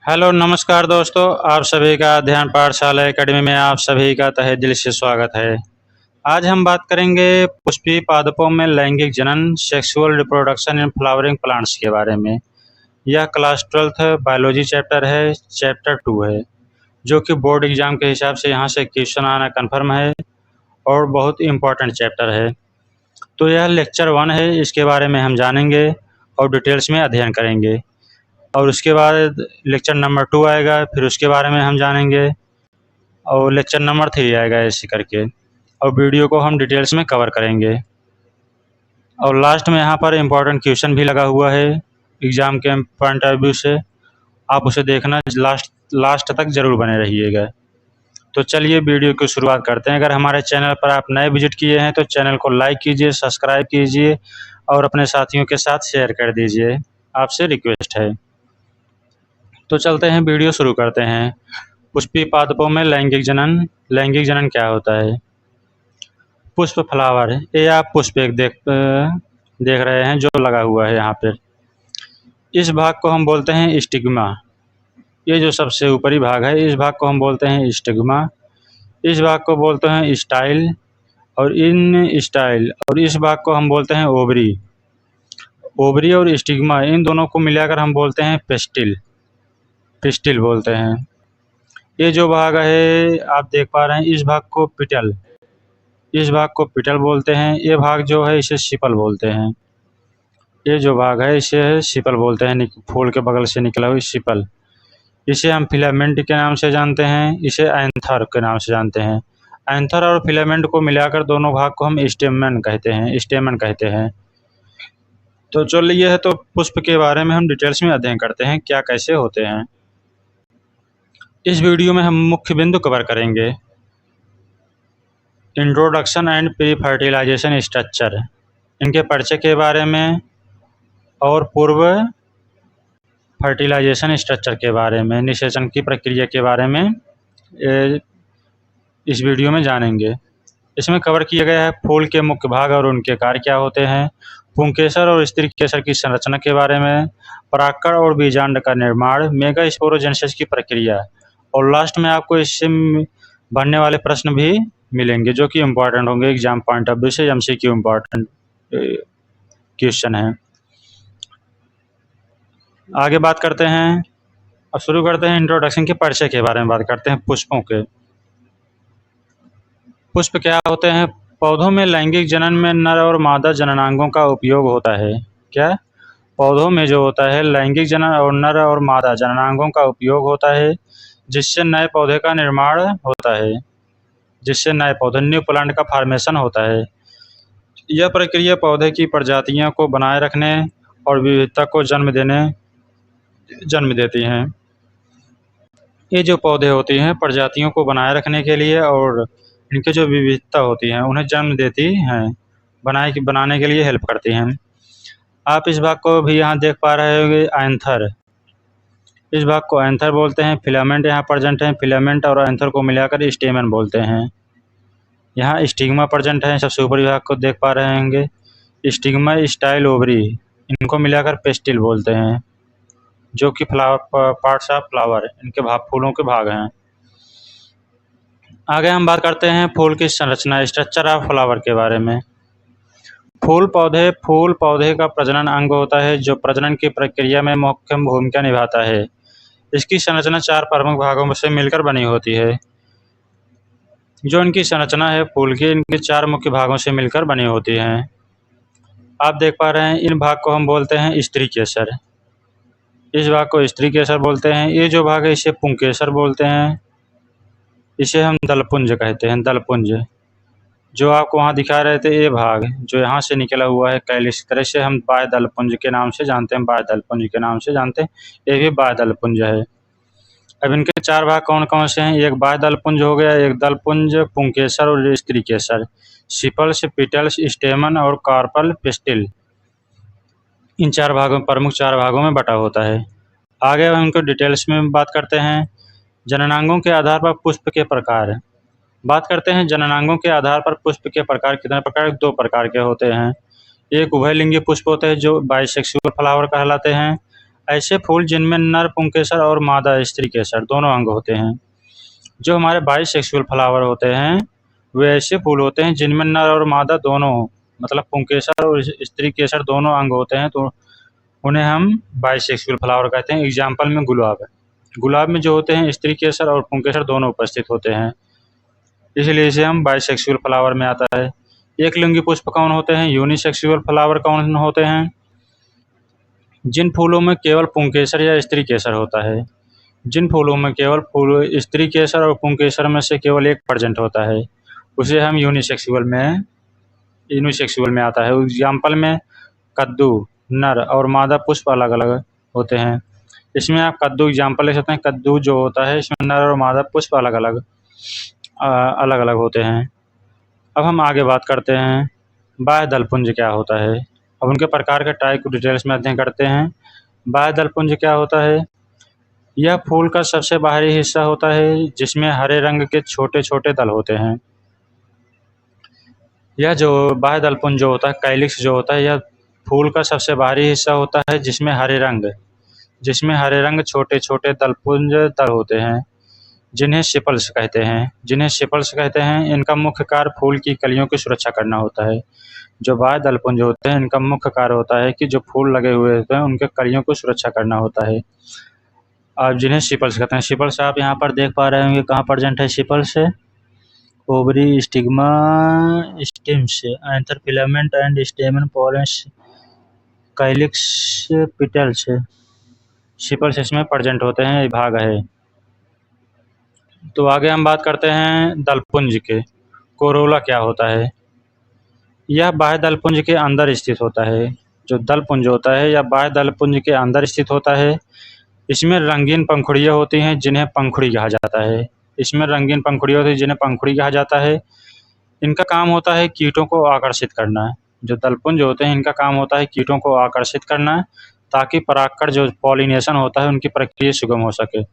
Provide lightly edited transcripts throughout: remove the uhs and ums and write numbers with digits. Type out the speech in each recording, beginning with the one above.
Hello नमस्कार दोस्तों, आप सभी का ध्यान पाठशाला एकेडमी में आप सभी का तहे दिल से स्वागत है। आज हम बात करेंगे पुष्पीय पादपों में लैंगिक जनन, sexual reproduction in flowering plants के बारे में। यह क्लास 12th बायोलॉजी चैप्टर है, चैप्टर 2 है, जो कि बोर्ड एग्जाम के हिसाब से यहाँ से क्वेश्चन आना कन्फर्म है और बहुत इम्पोर्टेंट चैप्टर है। तो यह लेक्चर 1 है, इसके बारे में हम जानेंगे और डिटेल्स में अध्ययन करेंगे। और उसके बाद लेक्चर नंबर 2 आएगा, फिर उसके बारे में हम जानेंगे और लेक्चर नंबर 3 आएगा, ऐसे करके। और वीडियो को हम डिटेल्स में कवर करेंगे। और लास्ट में यहाँ पर इम्पोर्टेंट क्वेश्चन भी लगा हुआ है एग्ज़ाम के पॉइंट ऑफ व्यू से, आप उसे देखना, लास्ट तक ज़रूर बने रहिएगा। तो चलिए वीडियो की शुरुआत करते हैं। अगर हमारे चैनल पर आप नए विजिट किए हैं तो चैनल को लाइक कीजिए, सब्सक्राइब कीजिए और अपने साथियों के साथ शेयर कर दीजिए, आपसे रिक्वेस्ट है। तो चलते हैं, वीडियो शुरू करते हैं। पुष्पीय पादपों में लैंगिक जनन। लैंगिक जनन क्या होता है? पुष्प फ्लावर, ये आप पुष्प एक देख रहे हैं जो लगा हुआ है यहाँ पर। इस भाग को हम बोलते हैं स्टिग्मा। ये जो सबसे ऊपरी भाग है, इस भाग को हम बोलते हैं स्टिग्मा। इस भाग को बोलते हैं स्टाइल और इस भाग को हम बोलते हैं ओवरी। ओवरी और स्टिग्मा, इन दोनों को मिलाकर हम बोलते हैं पेस्टिल। पिस्टिल बोलते हैं। ये जो भाग है आप देख पा रहे हैं, इस भाग को पिटल बोलते हैं। ये भाग जो है इसे सिपल बोलते हैं। ये जो भाग है इसे सिपल बोलते हैं, फूल के बगल से निकला हुआ सिपल। इसे हम फिलामेंट के नाम से जानते हैं, इसे एंथर के नाम से जानते हैं। एंथर और फिलामेंट को मिलाकर दोनों भाग को हम स्टेमन कहते हैं। तो चलिए, तो पुष्प के बारे में हम डिटेल्स में अध्ययन करते हैं, क्या कैसे होते हैं। इस वीडियो में हम मुख्य बिंदु कवर करेंगे। Introduction and pre fertilization structure, इनके परिचय के बारे में और पूर्व फर्टिलाइजेशन स्ट्रक्चर के बारे में, निषेचन की प्रक्रिया के बारे में इस वीडियो में जानेंगे। इसमें कवर किया गया है फूल के मुख्य भाग और उनके कार्य क्या होते हैं, पुंकेसर और स्त्री केसर की संरचना के बारे में, परागकण और बीजांड का निर्माण, मेगास्पोरोजेनेसिस की प्रक्रिया, और लास्ट में आपको इससे बनने वाले प्रश्न भी मिलेंगे जो कि इम्पोर्टेंट होंगे एग्जाम पॉइंट ऑफ व्यू से। एमसीक्यू इम्पोर्टेंट क्वेश्चन है। आगे बात करते हैं और शुरू करते हैं इंट्रोडक्शन के परिचय के बारे में बात करते हैं पुष्पों के। पुष्प क्या होते हैं? पौधों में लैंगिक जनन में नर और मादा जननांगों का उपयोग होता है। क्या? पौधों में जो होता है लैंगिक जनन और नर और मादा जननांगों का उपयोग होता है, जिससे नए पौधे का निर्माण होता है, जिससे नए पौधे न्यू प्लांट का फॉर्मेशन होता है। यह प्रक्रिया पौधे की प्रजातियों को बनाए रखने और विविधता को जन्म देती हैं। ये जो पौधे होती हैं प्रजातियों को बनाए रखने के लिए और इनकी जो विविधता होती है उन्हें जन्म देती हैं, बनाने के लिए हेल्प करती हैं। आप इस भाग को भी यहाँ देख पा रहे होंगे, एंथर। इस भाग को एंथर बोलते हैं। फिलामेंट यहाँ प्रेजेंट है, फिलामेंट और एंथर को मिलाकर स्टेमन बोलते हैं। यहाँ स्टिग्मा प्रेजेंट है, सबसे ऊपरी भाग को देख पा रहे होंगे। स्टिग्मा, स्टाइल, ओवरी, इनको मिलाकर पेस्टिल बोलते हैं, जो कि पार्ट्स ऑफ फ्लावर, इनके फूलों के भाग हैं। आगे हम बात करते हैं फूल की संरचना, स्ट्रक्चर ऑफ फ्लावर के बारे में। फूल पौधे का प्रजनन अंग होता है जो प्रजनन की प्रक्रिया में मुख्य भूमिका निभाता है। इसकी संरचना 4 प्रमुख भागों से मिलकर बनी होती है। जो इनकी संरचना है फूल की, इनके 4 मुख्य भागों से मिलकर बनी होती हैं। आप देख पा रहे हैं, इन भाग को हम बोलते हैं स्त्री केसर। इस भाग को स्त्री केसर बोलते हैं। ये जो भाग है इसे पुंकेसर बोलते हैं। इसे हम दलपुंज कहते हैं, दलपुंज। जो आपको वहाँ दिखा रहे थे, ये भाग जो यहाँ से निकला हुआ है कैलिस तरह से, हम बाह्य दलपुंज के नाम से जानते हैं, बाह्य दलपुंज के नाम से जानते हैं। ये भी बाह्य दलपुंज है। अब इनके 4 भाग कौन कौन से हैं? एक बाह्य दलपुंज हो गया, एक दलपुंज, पुंकेसर और स्त्री केसर, सिपल्स, पिटल्स, स्टेमन और कार्पल, पिस्टिल। इन 4 भागों, प्रमुख 4 भागों में बटा होता है। आगे हम इनको डिटेल्स में बात करते हैं। जननांगों के आधार पर पुष्प के प्रकार। बात करते हैं जननांगों के आधार पर पुष्प के प्रकार कितने प्रकार? 2 प्रकार के होते हैं। एक उभयलिंगी पुष्प होते हैं जो बाइसेक्सुअल फ्लावर कहलाते हैं। ऐसे फूल जिनमें नर पुंकेसर और मादा स्त्री केसर दोनों अंग होते हैं। जो हमारे बाइसेक्सुअल फ्लावर होते हैं वे ऐसे फूल होते हैं जिनमें नर और मादा दोनों मतलब पुंकेसर और स्त्री केसर दोनों अंग होते हैं, तो उन्हें हम बाइसेक्सुअल फ्लावर कहते हैं। एग्जाम्पल में गुलाब है, गुलाब में जो होते हैं स्त्री केसर और पुंकेसर दोनों उपस्थित होते हैं, इसलिए इसे हम बाइसेक्सुअल फ्लावर में आता है। एक लिंगी पुष्प कौन होते हैं? यूनिसेक्सुअल फ्लावर कौन होते हैं? जिन फूलों में केवल पुंकेसर या स्त्री केसर होता है। जिन फूलों में केवल फूल स्त्री केसर और पुंकेसर में से केवल एक प्रेजेंट होता है, उसे हम यूनिसेक्सुअल में आता है। एग्जाम्पल में कद्दू, नर और मादा पुष्प अलग अलग होते हैं। इसमें आप कद्दू एग्जाम्पल ले सकते हैं। कद्दू जो होता है इसमें नर और मादा पुष्प अलग अलग होते हैं। अब हम आगे बात करते हैं बाह्य दलपुंज क्या होता है। अब उनके प्रकार के टाइप को डिटेल्स में अध्ययन करते हैं। बाह्य दलपुंज क्या होता है? यह फूल का सबसे बाहरी हिस्सा होता है जिसमें हरे रंग के छोटे छोटे दल होते हैं। यह जो बाह्य दलपुंज जो होता है, कैलिक्स जो होता है, यह फूल का सबसे बाहरी हिस्सा होता है जिसमें हरे रंग छोटे छोटे दलपुंज दल होते हैं, जिन्हें सिपल्स कहते हैं। इनका मुख्य कार्य फूल की कलियों की सुरक्षा करना होता है। जो बाह्य दलपुंज होते हैं इनका मुख्य कार्य होता है कि जो फूल लगे हुए होते हैं उनके कलियों को सुरक्षा करना होता है, आप जिन्हें सिपल्स कहते हैं। सिपल्स आप यहाँ पर देख पा रहे होंगे कहाँ प्रेजेंट है sepals? Ovary, stigma, stems, anther, filament and stamen, pollens, calyx, petals, sepals इसमें प्रेजेंट होते हैं, ये भाग है। तो आगे हम बात करते हैं दलपुंज के। कोरोला क्या होता है? यह बाह्य दलपुंज के अंदर स्थित होता है। जो दलपुंज होता है यह बाह्य दलपुंज के अंदर स्थित होता है। इसमें रंगीन पंखुड़ियाँ होती हैं जिन्हें पंखुड़ी कहा जाता है। इनका काम होता है कीटों को आकर्षित करना। जो दलपुंज होते हैं इनका काम होता है कीटों को आकर्षित करना, ताकि परागकण जो पॉलिनेशन होता है उनकी प्रक्रिया सुगम हो सके।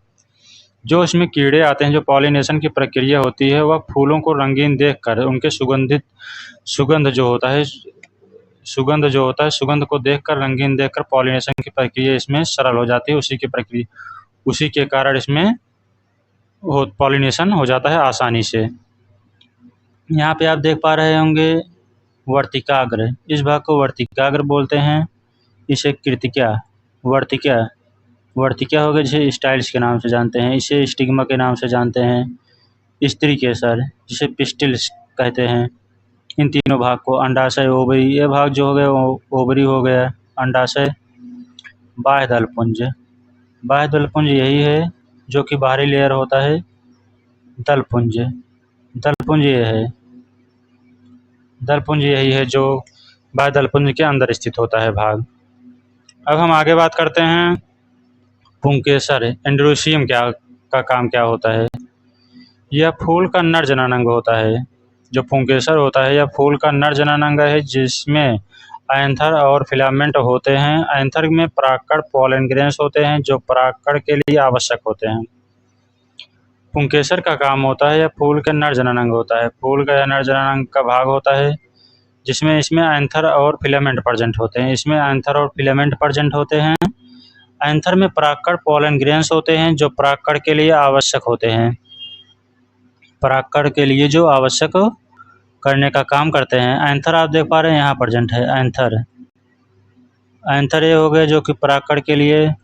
जो इसमें कीड़े आते हैं, जो पॉलिनेशन की प्रक्रिया होती है, वह फूलों को रंगीन देखकर उनके सुगंध जो होता है सुगंध को देखकर, रंगीन देखकर पॉलिनेशन की प्रक्रिया इसमें सरल हो जाती है। उसी के कारण इसमें पॉलिनेशन हो जाता है आसानी से। यहाँ पे आप देख पा रहे होंगे वर्तिकाग्र, इस भाग को वर्तिकाग्र बोलते हैं। इसे वर्तिका हो गया जिसे स्टाइल्स के नाम से जानते हैं। इसे स्टिग्मा के नाम से जानते हैं। स्त्री केसर जिसे पिस्टिल्स कहते हैं। इन तीनों भाग को अंडाशय, ओवरी, ये भाग जो हो गया वो ओवरी हो गया, अंडाशय। बाह्य दलपुंज यही है जो कि बाहरी लेयर होता है दलपुंज यही है जो बाह्य दलपुंज के अंदर स्थित होता है भाग। अब हम आगे बात करते हैं पुंकेसर, एंड्रोसियम का काम क्या होता है। यह फूल का नर जननांग होता है। जो पुंकेसर होता है यह फूल का नर जननांग है जिसमें एंथर और फिलामेंट होते हैं। एंथर में परागकण पॉलन ग्रेन्स होते हैं जो परागकण के लिए आवश्यक होते हैं। पुंकेसर का काम होता है यह फूल के नर जननांग होता है। फूल का नर जननांग का भाग होता है जिसमें इसमें एंथर और फिलामेंट प्रेजेंट होते हैं। एंथर में परागकण पॉलन ग्रेन्स होते हैं जो परागकण के लिए आवश्यक होते हैं, परागकण के लिए जो आवश्यक करने का काम करते हैं। एंथर आप देख पा रहे हैं यहाँ प्रेजेंट है। एंथर ये हो गए जो कि परागकण के लिए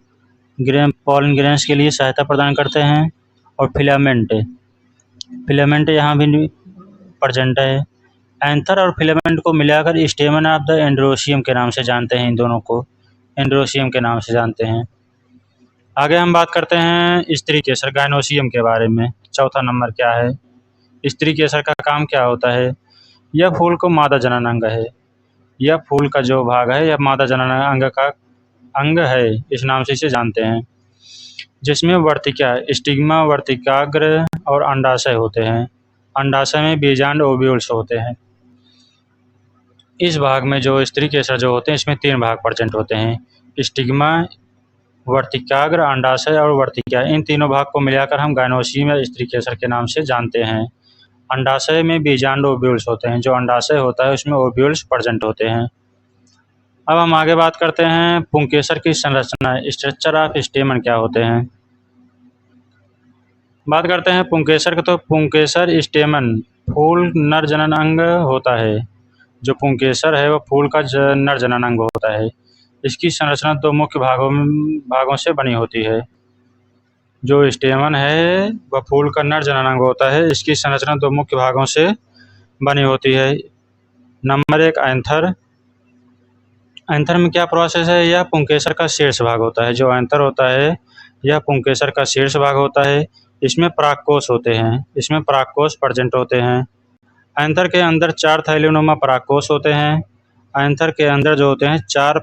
पॉलन ग्रेन्स के लिए सहायता प्रदान करते हैं। और फिलामेंट यहाँ भी प्रेजेंट है। एंथर और फिलामेंट को मिलाकर स्टेमन ऑफ द एंड्रोसियम के नाम से जानते हैं। इन दोनों को एंड्रोसियम के नाम से जानते हैं। आगे हम बात करते हैं स्त्री केसर, गायनोसियम के बारे में। चौथा नंबर क्या है? स्त्री केसर का काम क्या होता है? यह फूल को मादा जननांग है। यह फूल का जो भाग है यह मादा जननांग का अंग है, इस नाम से इसे जानते हैं। जिसमें वर्तिका, स्टिग्मा, वर्तिकाग्र और अंडाशय होते हैं। अंडाशय में बीजांड ओव्यूल्स होते हैं। इस भाग में जो स्त्री केसर जो होते हैं इसमें 3 भाग प्रेजेंट होते हैं। स्टिग्मा, वर्तिकाग्र, अंडाशय और वर्तिका, इन तीनों भाग को मिलाकर हम गायनोसियम या स्त्री केसर के नाम से जानते हैं। अंडाशय में बीजांड ओव्यूल्स होते हैं। जो अंडाशय होता है उसमें ओव्यूल्स प्रेजेंट होते हैं। अब हम आगे बात करते हैं पुंकेसर की संरचना, स्ट्रक्चर ऑफ स्टेमन क्या होते हैं। बात करते हैं पुंकेसर का, तो पुंकेसर स्टेमन फूल नर जनन अंग होता है। जो पुंकेसर है वह फूल का नर जनन अंग होता है। इसकी संरचना दो मुख्य भागों से बनी होती है। जो स्टेमन है वह फूल का नर जनन अंग होता है। इसकी संरचना दो मुख्य भागों से बनी होती है। नंबर एक, एंथर। एंथर में क्या प्रोसेस है, यह पुंकेसर का शीर्ष भाग होता है। जो एंथर होता है यह पुंकेसर का शीर्ष भाग होता है। इसमें परागकोश होते हैं, इसमें परागकोश प्रेजेंट होते हैं। एंथर के अंदर 4 थैलीनुमा परागकोश होते हैं। एंथर के अंदर जो होते हैं 4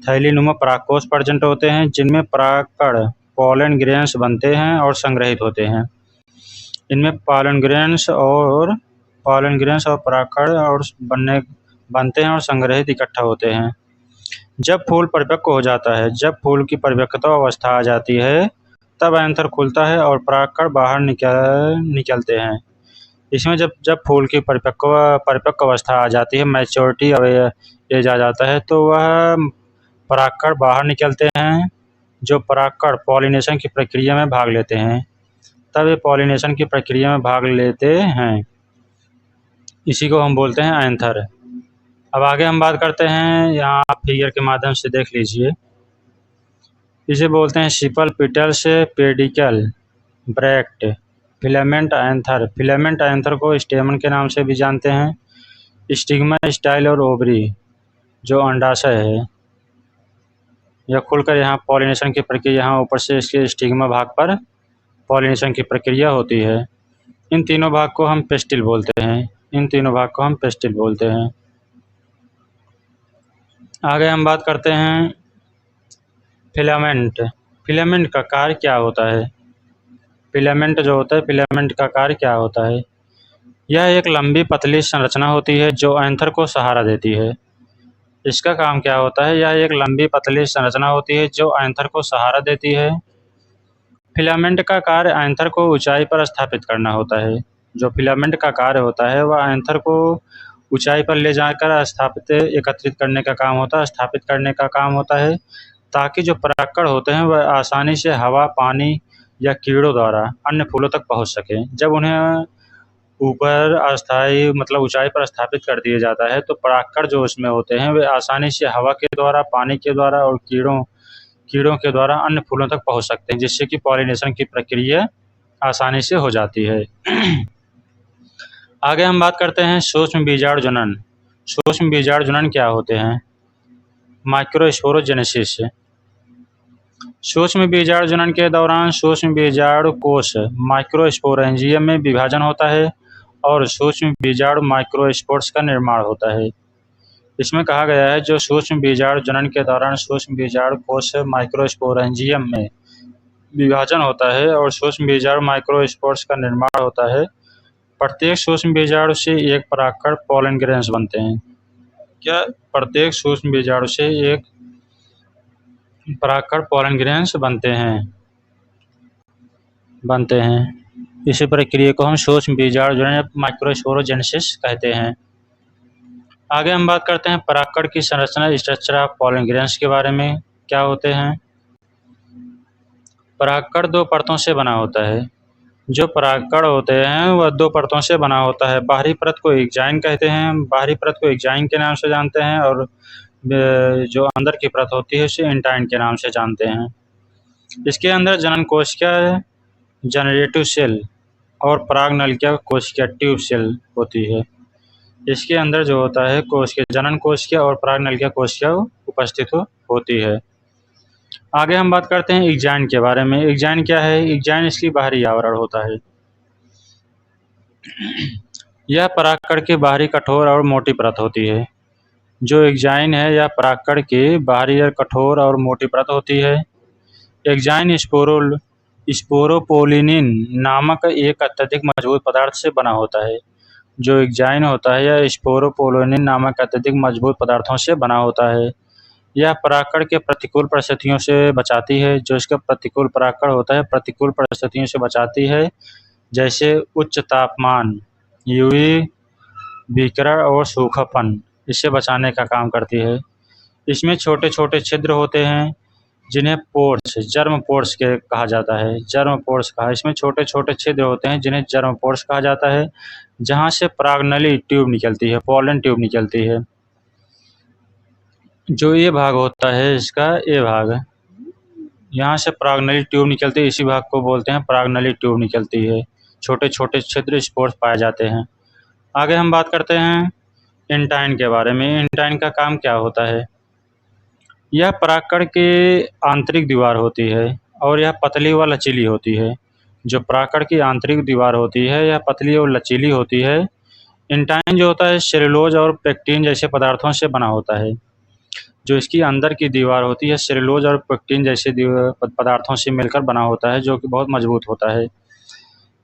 थैलीनुमा परागकोश प्रेजेंट होते हैं, जिनमें परागकण पॉलन ग्रेन्स बनते हैं और संग्रहित होते हैं। इनमें पॉलन ग्रेन्स और परागकण और बनते हैं और संग्रहित इकट्ठा होते हैं। जब फूल परिपक्व हो जाता है, जब फूल की परिपक्वता अवस्था आ जाती है, तब एंथर खुलता है और परागकण बाहर निकलते हैं। इसमें जब फूल की परिपक्व अवस्था आ जाती है, मैच्योरिटी एज आ जाता है, तो वह परागकण बाहर निकलते हैं। जो परागकण पॉलिनेशन की प्रक्रिया में भाग लेते हैं, तब ये पॉलिनेशन की प्रक्रिया में भाग लेते हैं, इसी को हम बोलते हैं एंथर। अब आगे हम बात करते हैं, यहाँ आप फिगर के माध्यम से देख लीजिए। इसे बोलते हैं sepal, petals, pedicel, bract, filament anther. Filament anther को स्टेमन के नाम से भी जानते हैं। स्टिग्मा, स्टाइल और ओवरी, जो अंडाशय है, यह खुलकर यहाँ पॉलिनेशन की प्रक्रिया, यहाँ ऊपर से इसके स्टिग्मा भाग पर पॉलिनेशन की प्रक्रिया होती है। इन तीनों भाग को हम पेस्टिल बोलते हैं। इन तीनों भाग को हम पेस्टिल बोलते हैं। आगे हम बात करते हैं फिलामेंट। फिलामेंट का कार्य क्या होता है। फिलामेंट जो होता है, फिलामेंट का कार्य क्या होता है। यह एक लंबी पतली संरचना होती है जो एंथर को सहारा देती है। इसका काम क्या होता है, यह एक लंबी पतली संरचना होती है जो एंथर को सहारा देती है। फिलामेंट का कार्य एंथर को ऊंचाई पर स्थापित करना होता है। जो फिलामेंट का कार्य होता है वह एंथर को ऊंचाई पर ले जाकर एकत्रित करने का काम होता है, स्थापित करने का काम होता है, ताकि जो परागकण होते हैं वह आसानी से हवा, पानी या कीड़ों द्वारा अन्य फूलों तक पहुंच सकें। जब उन्हें ऊपर अस्थायी मतलब ऊंचाई पर स्थापित कर दिया जाता है, तो परागकण जो उसमें होते हैं वे आसानी से हवा के द्वारा, पानी के द्वारा और कीड़ों के द्वारा अन्य फूलों तक पहुंच सकते हैं, जिससे कि पॉलिनेशन की प्रक्रिया आसानी से हो जाती है। आगे हम बात करते हैं सूक्ष्म बीजाणु जनन। सूक्ष्म बीजाणु जनन क्या होते हैं। माइक्रोस्पोरोजेनेसिस। सूक्ष्म बीजाणु जनन के दौरान सूक्ष्म बीजाणु कोश माइक्रोस्पोरेंजियम में विभाजन होता है और सूक्ष्म बीजाणु माइक्रोस्पोर्स का निर्माण होता है। इसमें कहा गया है जो सूक्ष्म बीजाणु जनन के दौरान सूक्ष्म बीजाणु कोश माइक्रोस्पोरेंजियम में विभाजन होता है और सूक्ष्म बीजाणु माइक्रोस्पोर्स का निर्माण होता है। प्रत्येक सूक्ष्म बीजाणु से एक परागकण पॉलन ग्रेन्स बनते हैं। क्या प्रत्येक सूक्ष्म बीजाणु से एक परागकण पॉलन ग्रेन्स बनते हैं। इसी प्रक्रिया को हम सूक्ष्म बीजाणु जनन माइक्रोस्पोरोजेनेसिस कहते हैं। आगे हम बात करते हैं परागकण की संरचना, स्ट्रक्चर ऑफ पॉलन ग्रेन्स के बारे में। क्या होते हैं। परागकण 2 परतों से बना होता है। जो परागकण होते हैं वह 2 परतों से बना होता है। बाहरी परत को एक्जाइन कहते हैं, बाहरी परत को एक्जाइन के नाम से जानते हैं, और जो अंदर की परत होती है उसे इंटाइन के नाम से जानते हैं। इसके अंदर जनन कोशिका, जनरेटिव सेल और परागनलिका कोशिका, ट्यूब सेल होती है। इसके अंदर जो होता है कोशिका, जनन कोशिका और परागनलिका कोशिका उपस्थित होती है। आगे हम बात करते हैं एक्जाइन के बारे में। एक्जाइन क्या है। एक्जाइन इसकी बाहरी आवरण होता है। यह परागकण की बाहरी कठोर और मोटी परत होती है। जो एक्जाइन है यह परागकण की बाहरी और कठोर और मोटी परत होती है। एक्जाइन स्पोरोपोलिनिन नामक एक अत्यधिक मजबूत पदार्थ से बना होता है। जो एक्जाइन होता है यह स्पोरोपोलिनिन नामक अत्यधिक मजबूत पदार्थों से बना होता है। यह परागकण के प्रतिकूल परिस्थितियों से बचाती है। जो इसका प्रतिकूल परागकण होता है प्रतिकूल परिस्थितियों से बचाती है, जैसे उच्च तापमान, यूवी विकिरण और सूखापन, इससे बचाने का काम करती है। इसमें छोटे छोटे छिद्र होते हैं जिन्हें पोर्स, जर्म पोर्स के कहा जाता है। जर्म पोर्स कहा, इसमें छोटे छोटे छिद्र होते हैं जिन्हें जर्म पोर्स कहा जाता है, जहाँ से परागनली ट्यूब निकलती है, पॉलन ट्यूब निकलती है। जो ये भाग होता है इसका, ये भाग, यहाँ से परागनली ट्यूब निकलती है, इसी भाग को बोलते हैं परागनली ट्यूब निकलती है। छोटे छोटे छिद्र स्पोर्स पाए जाते हैं। आगे हम बात करते हैं इंटाइन के बारे में। इंटाइन का काम क्या होता है? यह परागकण की आंतरिक दीवार होती है और यह पतली व लचीली होती है। जो परागकण की आंतरिक दीवार होती है यह पतली और लचीली होती है। इंटाइन जो होता है सेलुलोज और पेक्टिन जैसे पदार्थों से बना होता है। जो इसकी अंदर की दीवार होती है सेलुलोज और पेक्टिन जैसे पदार्थों से मिलकर बना होता है, जो कि बहुत मजबूत होता है।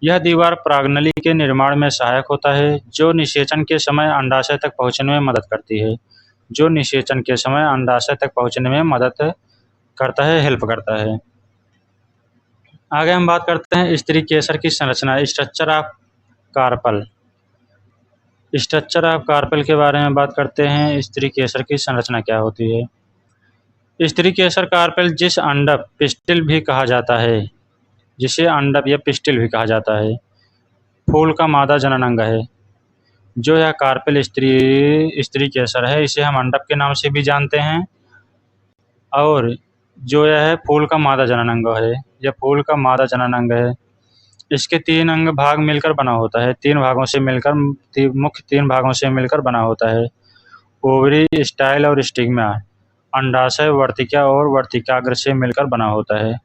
यह दीवार परागनली के निर्माण में सहायक होता है, जो निषेचन के समय अंडाशय तक पहुंचने में मदद करती है। जो निषेचन के समय अंडाशय तक पहुंचने में मदद करता है, हेल्प करता है। आगे हम बात करते हैं स्त्री केसर की संरचना, structure of carpel. Structure of carpel के बारे में बात करते हैं। स्त्री केसर की संरचना क्या होती है? स्त्री केसर कार्पेल जिस अंडप, पिस्टिल भी कहा जाता है, जिसे अंडप या पिस्टिल भी कहा जाता है, फूल का मादा जनन अंग है। जो यह कार्पेल स्त्री केसर है, इसे हम अंडप के नाम से भी जानते हैं, और जो यह है फूल का मादा जनन अंग है, यह फूल का मादा जनन अंग है। इसके 3 अंग भाग मिलकर बना होता है, 3 भागों से मिलकर, मुख्य 3 भागों से मिलकर बना होता है। ओवरी, स्टाइल और स्टिग्मा। अंडाशय, वर्तिका और वर्तिकाग्र से मिलकर बना होता है।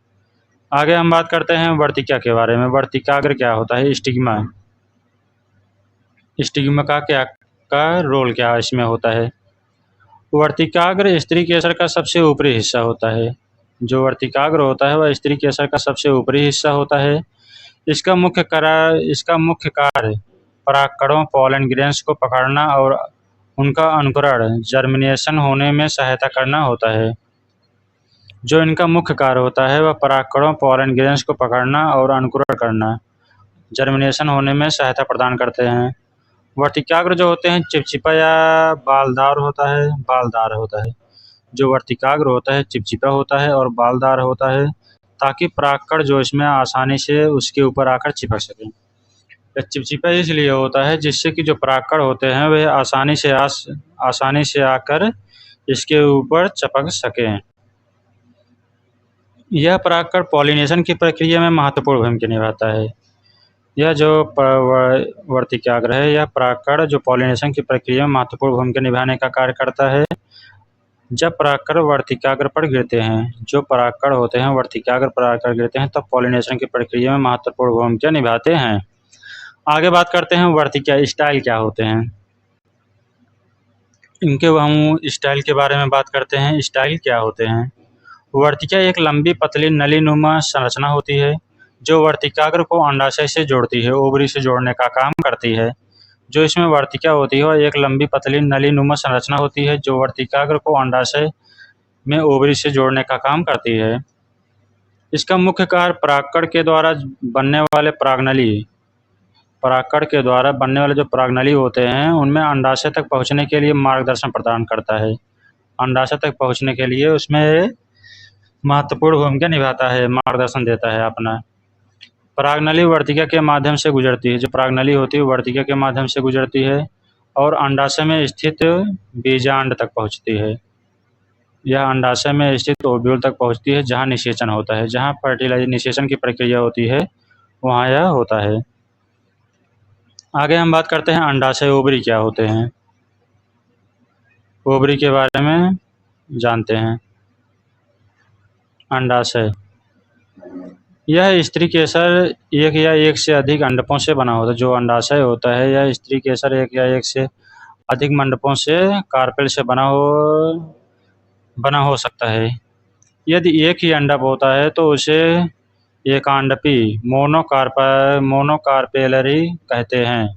आगे हम बात करते हैं वर्तिका के बारे में। वर्तिकाग्र क्या होता है? स्टिग्मा। स्टिग्मा का रोल क्या इसमें होता है? वर्तिकाग्र स्त्री केसर का सबसे ऊपरी हिस्सा होता है। जो वर्तिकाग्र होता है वह स्त्री केसर का सबसे ऊपरी हिस्सा होता है। इसका मुख्य कार्य परागकणों, पॉलन ग्रेन्स को पकड़ना और उनका अंकुरण, जर्मिनेशन होने में सहायता करना होता है। जो इनका मुख्य कार्य होता है वह परागकणों, पॉलन ग्रेन्स को पकड़ना और अंकुरण करना, जर्मिनेशन होने में सहायता प्रदान करते हैं। वर्तिकाग्र जो होते हैं चिपचिपा या बालदार होता है। जो वर्तिकाग्र होता है चिपचिपा होता है और बालदार होता है, ताकि परागकण जो इसमें आसानी से उसके ऊपर आकर चिपक सकें। चिपचिपा इसलिए होता है जिससे कि जो परागकण होते हैं वे आसानी से आकर इसके ऊपर चिपक सकें। यह परागकण पॉलिनेशन की प्रक्रिया में महत्वपूर्ण भूमिका निभाता है। यह जो वर्तिकाग्र है, यह परागकण जो पॉलिनेशन की प्रक्रिया में महत्वपूर्ण भूमिका निभाने का कार्य करता है। जब परागकण वर्तिकाग्र पर गिरते हैं, जो परागकण होते हैं वर्तिकाग्र परागकण गिरते हैं, तब पॉलिनेशन की प्रक्रिया में महत्वपूर्ण भूमिका निभाते हैं। आगे बात करते हैं वर्तिका स्टाइल क्या होते हैं। इनके हम स्टाइल के बारे में बात करते हैं। स्टाइल क्या होते हैं? वर्तिका एक लंबी पतली नलीनुमा संरचना होती है जो वर्तिकाग्र को अंडाशय से जोड़ती है, ओवरी से जोड़ने का काम करती है। जो इसमें वर्तिका होती है वह एक लंबी पतली नलीनुमा संरचना होती है जो वर्तिकाग्र को अंडाशय में ओवरी से जोड़ने का काम करती है। इसका मुख्य कार्य परागकण के द्वारा बनने वाले जो परागनली होते हैं उनमें अंडाशय तक पहुंचने के लिए मार्गदर्शन प्रदान करता है। अंडाशय तक पहुंचने के लिए उसमें महत्वपूर्ण भूमिका निभाता है, मार्गदर्शन देता है अपना। परागनली वर्तिका के माध्यम से गुजरती है। जो परागनली होती है वर्तिका के माध्यम से गुजरती है और अंडाशय में स्थित बीजांड तक पहुंचती है। यह अंडाशय में स्थित ओव्यूल तक पहुंचती है जहां निषेचन होता है। जहां फर्टिलाइजेशन, निषेचन की प्रक्रिया होती है, वहां यह होता है। आगे हम बात करते हैं अंडाशय ओवरी क्या होते हैं। ओवरी के बारे में जानते हैं। अंडाशय, यह स्त्री केसर एक या एक से अधिक अंडकों से बना होता है। जो अंडाशय होता है यह स्त्री केसर एक या एक से अधिक मंडपों से, कार्पेल से बना हो सकता है। यदि एक ही अंडक होता है तो उसे एकांडपी मोनोकार्पेलरी कहते हैं।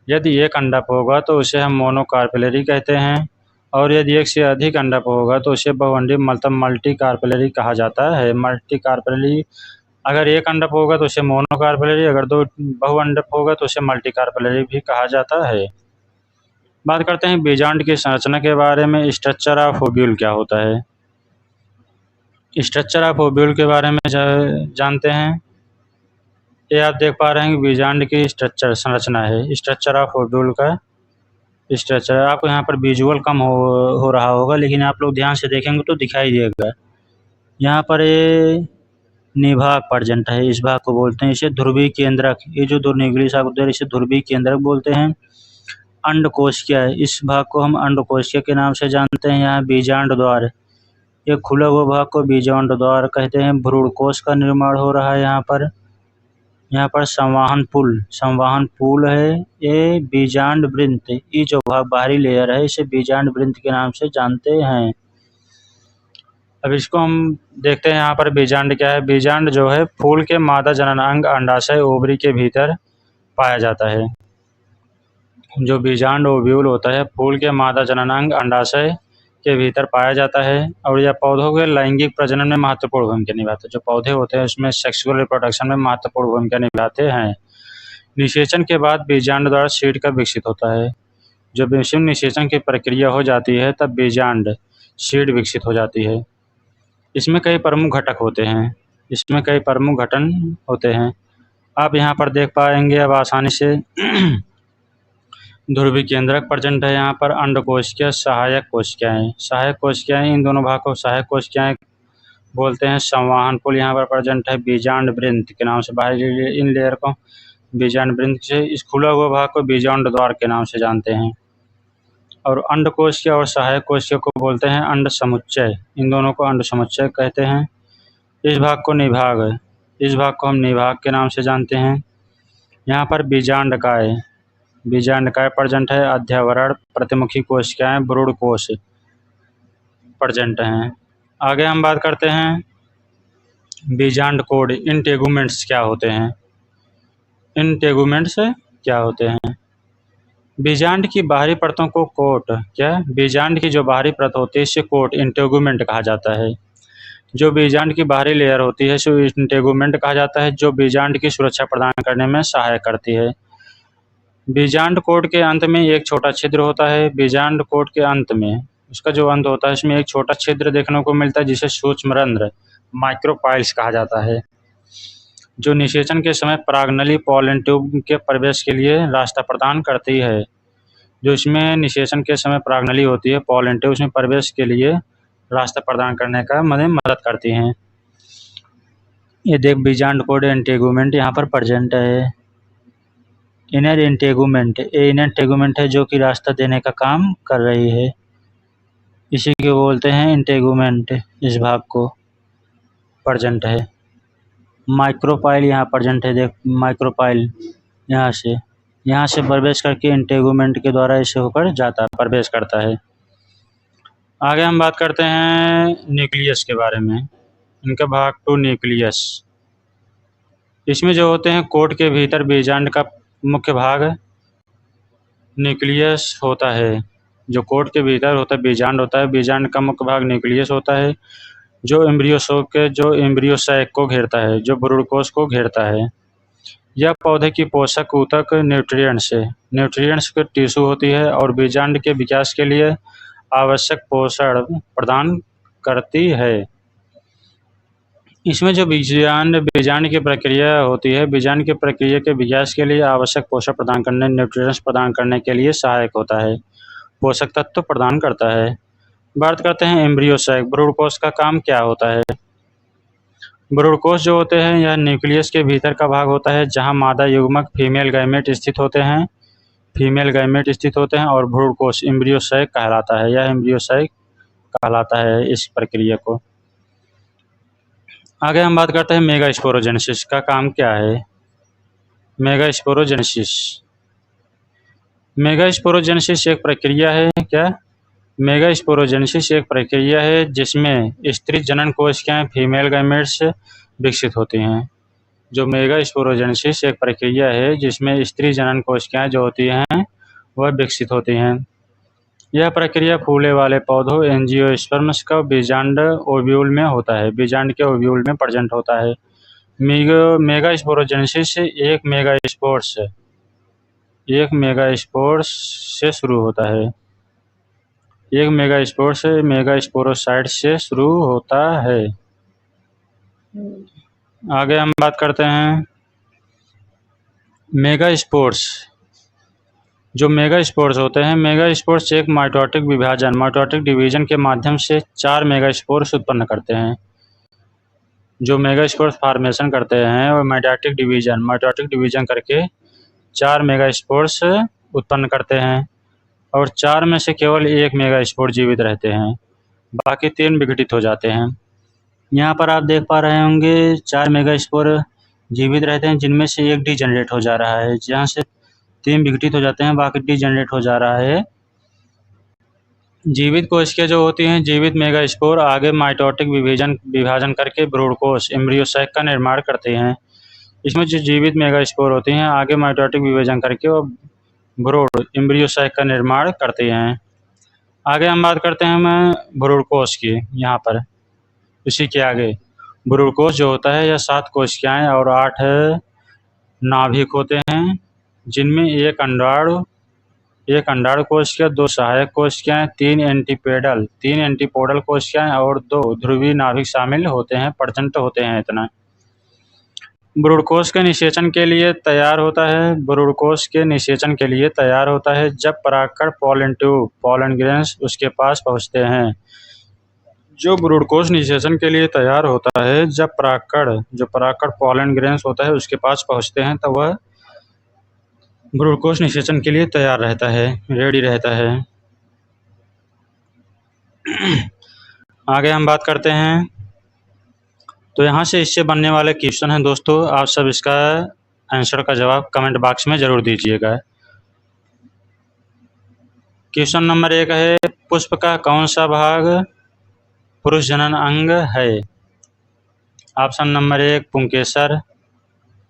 यदि एक अंडक होगा तो उसे हम मोनोकार्पेलरी कहते हैं, और यदि एक से अधिक अंडक होगा तो उसे बहुअंडी मल्टी कार्पेलरी कहा जाता है। मल्टी कार्पेलरी, अगर एक अंडक होगा तो उसे मोनोकार्पेलरी, अगर 2 बहुअंडक होगा तो उसे मल्टी कार्पेलरी भी कहा जाता है। बात करते हैं बीजांड की संरचना के बारे में। स्ट्रक्चर ऑफ ओव्यूल क्या होता है? स्ट्रक्चर ऑफ ओव्यूल के बारे में जानते हैं। ये आप देख पा रहे हैं कि बीजांड की स्ट्रक्चर संरचना है। स्ट्रक्चर ऑफ ओव्यूल का स्ट्रक्चर आपको यहाँ पर विजुअल कम हो रहा होगा, लेकिन आप लोग ध्यान से देखेंगे तो दिखाई देगा। यहाँ पर ये निभाग पर्जेंट है, इस भाग को बोलते हैं, इसे ध्रुवीय केंद्रक, ये जो दो न्यूक्लियस आपको दे रहे हैं, इसे ध्रुवीय केंद्रक बोलते हैं। अंडकोशिका है, इस भाग को हम अंडकोशिका के नाम से जानते हैं। यहाँ बीजांड द्वार, ये खुला हुआ भाग को बीजांड द्वार कहते हैं। भ्रूण कोश का निर्माण हो रहा है यहाँ पर संवाहन पुल है। ये बीजांड वृंत, ये जो भाग बाहरी लेयर है इसे बीजांड वृंत के नाम से जानते हैं। अब इसको हम देखते हैं यहाँ पर बीजांड क्या है। बीजांड जो है फूल के मादा जननांग अंडाशय ओवरी के भीतर पाया जाता है। जो बीजांड ओव्यूल होता है फूल के मादा जननांग अंडाशय के भीतर पाया जाता है और यह पौधों के लैंगिक प्रजनन में महत्वपूर्ण भूमिका निभाता है। जो पौधे होते हैं उसमें सेक्सुअल रिप्रोडक्शन में महत्वपूर्ण भूमिका निभाते हैं। निषेचन के बाद बीजांड द्वारा सीड का विकसित होता है। जब निषेचन की प्रक्रिया हो जाती है तब बीजांड सीड विकसित हो जाती है। इसमें कई प्रमुख घटक होते हैं, इसमें कई प्रमुख घटन होते हैं। आप यहाँ पर देख पाएंगे अब आसानी से ध्रुवीय केंद्रक पर्जेंट है। यहाँ पर अंडकोशिका, सहायक कोशिकाएं, इन दोनों भाग को सहायक कोशिकाएं बोलते हैं। संवाहन पुल यहाँ पर प्रेजेंट है बीजांड वृंत के नाम से, बाहरी इन लेयर को बीजांड वृंत से, इस खुला हुआ भाग को बीजांड द्वार के नाम से जानते हैं। और अंड कोशिका और सहायक कोशिका को बोलते हैं अंड समुच्चय, इन दोनों को अंड समुच्चय कहते हैं। इस भाग को हम निभाग के नाम से जानते हैं। यहाँ पर बीजांडकाय प्रेजेंट है। अध्यावरण, प्रतिमुखी कोशिकाएं, भ्रूण कोश प्रेजेंट हैं। आगे हम बात करते हैं बीजांड कोड, इंटेगुमेंट्स क्या होते हैं। बीजांड की बाहरी परतों को बीजांड की जो बाहरी परत होती है इसे कोट, इंटेगुमेंट कहा जाता है। जो बीजांड की बाहरी लेयर होती है इसे इंटेगुमेंट कहा जाता है, जो बीजांड की सुरक्षा प्रदान करने में सहायक करती है। बीजांड कोट के अंत में एक छोटा छिद्र होता है। बीजांड कोट के अंत में उसका जो अंत होता है इसमें एक छोटा छिद्र देखने को मिलता है जिसे सूक्ष्म रंध्र, माइक्रोपाइल्स कहा जाता है, जो निषेचन के समय परागनली पॉलन ट्यूब के प्रवेश के लिए रास्ता प्रदान करती है। जो इसमें निषेचन के समय परागनली होती है, पॉलन ट्यूब, उसमें प्रवेश के लिए रास्ता प्रदान करने का मदद करती हैं। ये देख बीजांड कोड इंटेगुमेंट यहाँ पर प्रेजेंट है। इनर इंटेगुमेंट है जो कि रास्ता देने का काम कर रही है, इसी को बोलते हैं इंटेगुमेंट। इस भाग को प्रेजेंट है। माइक्रोपाइल यहाँ प्रेजेंट है, देख माइक्रोपाइल यहाँ से प्रवेश करके इंटेगुमेंट के द्वारा इसे होकर प्रवेश करता है। आगे हम बात करते हैं न्यूक्लियस के बारे में। इनका भाग 2 न्यूक्लियस, इसमें जो होते हैं कोट के भीतर बीजांड का मुख्य भाग न्यूक्लियस होता है। जो कोट के भीतर होता है बीजांड होता है, बीजांड का मुख्य भाग न्यूक्लियस होता है, जो एम्ब्रियोसैक को घेरता है, जो भ्रूणकोश को घेरता है। यह पौधे की पोषक ऊतक न्यूट्रिएंट्स की टिश्यू होती है और बीजांड के विकास के लिए आवश्यक पोषण प्रदान करती है। इसमें जो बीजांड की प्रक्रिया होती है, बीजांड की प्रक्रिया के विकास के लिए आवश्यक पोषक प्रदान करने, न्यूट्रिएंट्स प्रदान करने के लिए सहायक होता है, पोषक तत्व प्रदान करता है। बात करते हैं एम्ब्रियोसैक, भ्रूणकोश का काम क्या होता है। भ्रूणकोश जो होते हैं यह न्यूक्लियस के भीतर का भाग होता है जहां मादा युग्मक फीमेल गैमेट स्थित होते हैं और भ्रूणकोश एम्ब्रियोसैक कहलाता है। यह एम्ब्रियोसैक कहलाता है इस प्रक्रिया को। आगे हम बात करते हैं मेगास्पोरोजेनेसिस का काम क्या है। मेगास्पोरोजेनेसिस एक प्रक्रिया है। मेगास्पोरोजेनेसिस एक प्रक्रिया है जिसमें स्त्री जनन कोशिकाएं, फीमेल गैमेट्स विकसित होती हैं। जो मेगास्पोरोजेनेसिस एक प्रक्रिया है जिसमें स्त्री जनन कोशिकाएं जो होती हैं वह विकसित होती हैं। यह प्रक्रिया फूले वाले पौधों एंजियोस्पर्म्स का बीजांड ओव्यूल में होता है, बीजांड के ओव्यूल में प्रेजेंट होता है। मेगास्पोरोजेनेसिस एक मेगास्पोर्स एक मेगास्पोर से शुरू होता है। एक मेगास्पोर से मेगास्पोरोसाइट से शुरू होता है। आगे हम बात करते हैं मेगास्पोर्स। जो मेगास्पोर्स होते हैं, मेगास्पोर्स एक माइटोटिक डिवीजन के माध्यम से 4 मेगास्पोर्स उत्पन्न करते हैं। जो मेगास्पोर्स फॉर्मेशन करते हैं वो माइटोटिक डिवीजन करके 4 मेगास्पोर्स उत्पन्न करते हैं और 4 में से केवल 1 मेगास्पोर जीवित रहते हैं, बाकी 3 विघटित हो जाते हैं। यहाँ पर आप देख पा रहे होंगे 4 मेगास्पोर जीवित रहते हैं, जिनमें से 1 डीजेनरेट हो जा रहा है। जहाँ से 3 विघटित हो जाते हैं, बाकी डीजेनरेट हो जा रहा है। जीवित कोशिकाएं जो होती हैं, जीवित मेगास्पोर आगे माइटोटिक विभाजन करके भ्रूणकोश एम्ब्रियोसाइक का निर्माण करते हैं। इसमें जो जीवित मेगास्पोर होती हैं आगे माइटोटिक विभाजन करके वो भ्रूण एम्ब्रियोसाइक का निर्माण करते हैं। आगे हम बात करते हैं भ्रूणकोश की। यहाँ पर इसी के आगे भ्रूणकोश जो होता है यह 7 कोशिकाएं और 8 नाभिक होते हैं, जिनमें एक अंडाणु कोशिका, 2 सहायक कोशिकाएं, 3 एंटीपोडल कोशिकाएं और 2 ध्रुवीय नाभिक शामिल होते हैं। परसेंट होते हैं इतना। भ्रूणकोश के निषेचन के लिए तैयार होता है जब परागकण पोलन ग्रेन्स उसके पास पहुंचते हैं। जो भ्रूणकोश निषेचन के लिए तैयार होता है जब परागकण पोलन ग्रेन्स होता है उसके पास पहुंचते हैं, तब वह भ्रूणकोश निषेचन के लिए तैयार रहता है, रेडी रहता है। आगे हम बात करते हैं, तो यहाँ से इससे बनने वाले क्वेश्चन हैं दोस्तों, आप सब इसका आंसर का जवाब कमेंट बॉक्स में जरूर दीजिएगा। क्वेश्चन नंबर 1 है, पुष्प का कौन सा भाग पुरुष जनन अंग है? ऑप्शन नंबर 1 पुंकेसर,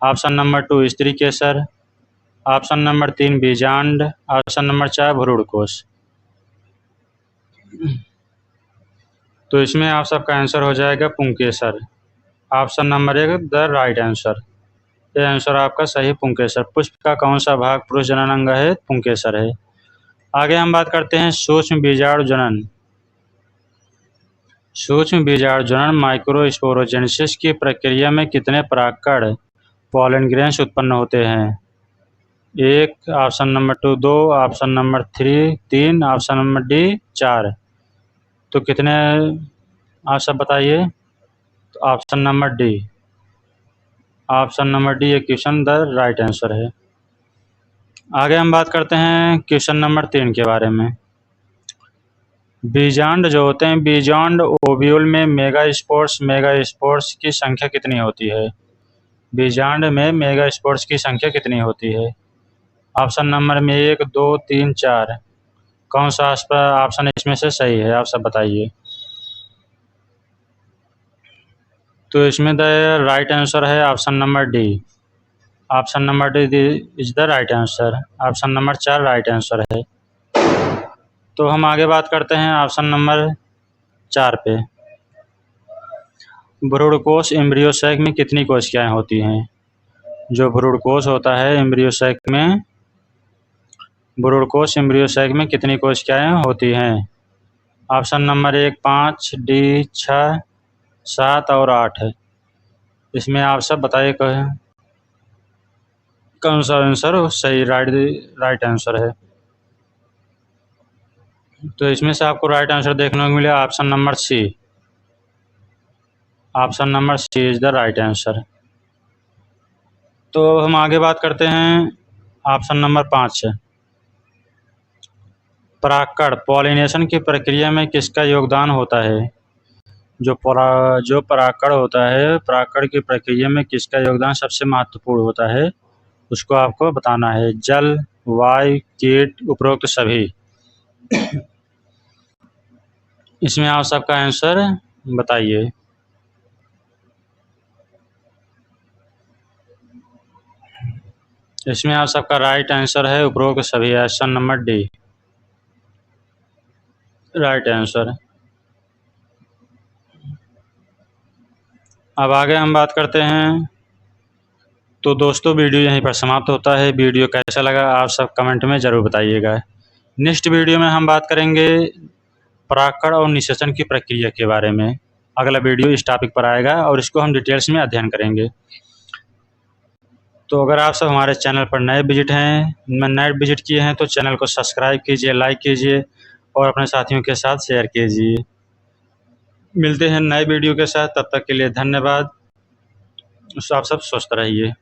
ऑप्शन नंबर 2 स्त्री केसर, ऑप्शन नंबर 3 बीजांड, ऑप्शन नंबर 4 भ्रूणकोश। तो इसमें आप सबका आंसर हो जाएगा पुंकेसर। Option number 1 the right answer. ये आंसर आपका सही पुंकेसर। पुष्प का कौन सा भाग पुरुष जनन अंग है? पुंकेसर है। आगे हम बात करते हैं सूक्ष्म बीजाणु जनन। सूक्ष्म बीजाणु जनन माइक्रोस्पोरोजेनेसिस की प्रक्रिया में कितने परागकण पोलन ग्रेन्स उत्पन्न होते हैं? 1, option number 2, option number 3, option number D 4। तो कितने आप सब बताइए? तो ऑप्शन नंबर डी ये क्वेश्चन द राइट आंसर है। आगे हम बात करते हैं क्वेश्चन नंबर 3 के बारे में। बीजांड जो होते हैं, बीजांड ओव्यूल में मेगास्पोर्स की संख्या कितनी होती है? बीजांड में मेगास्पोर्स की संख्या कितनी होती है? ऑप्शन नंबर में 1, 2, 3, 4। कौन सा ऑप्शन इसमें से सही है, आप सब बताइए। तो इसमें द राइट आंसर है option number D. Option number D is the right answer. Option number 4 right answer है। तो हम आगे बात करते हैं ऑप्शन नंबर 4 पे। भ्रूणकोश एम्ब्रियोसाइक में कितनी कोशिकाएं होती हैं? जो भ्रूणकोश होता है एम्ब्रियोसाइक में कितनी कोशिकाएं होती हैं? ऑप्शन नंबर 1 5, डी 6, 7 और 8 है। इसमें आप सब बताइए कौन सा आंसर सही राइट आंसर है। तो इसमें से आपको राइट आंसर देखने को मिले option number C. Option number C is the right answer. तो हम आगे बात करते हैं ऑप्शन नंबर 5 से। परागकण पॉलिनेशन की प्रक्रिया में किसका योगदान होता है? जो परागकण होता है, परागकण की प्रक्रिया में किसका योगदान सबसे महत्वपूर्ण होता है, उसको आपको बताना है। जल, वायु, कीट, उपरोक्त सभी। इसमें आप सबका आंसर बताइए। इसमें आप सबका राइट आंसर है उपरोक्त सभी। Option number D right answer. अब आगे हम बात करते हैं तो दोस्तों वीडियो यहीं पर समाप्त होता है। वीडियो कैसा लगा आप सब कमेंट में ज़रूर बताइएगा। नेक्स्ट वीडियो में हम बात करेंगे परागकण और निषेचन की प्रक्रिया के बारे में। अगला वीडियो इस टॉपिक पर आएगा और इसको हम डिटेल्स में अध्ययन करेंगे। तो अगर आप सब हमारे चैनल पर नए विजिट किए हैं तो चैनल को सब्सक्राइब कीजिए, लाइक कीजिए और अपने साथियों के साथ शेयर कीजिए। मिलते हैं नए वीडियो के साथ, तब तक के लिए धन्यवाद। आप सब स्वस्थ रहिए।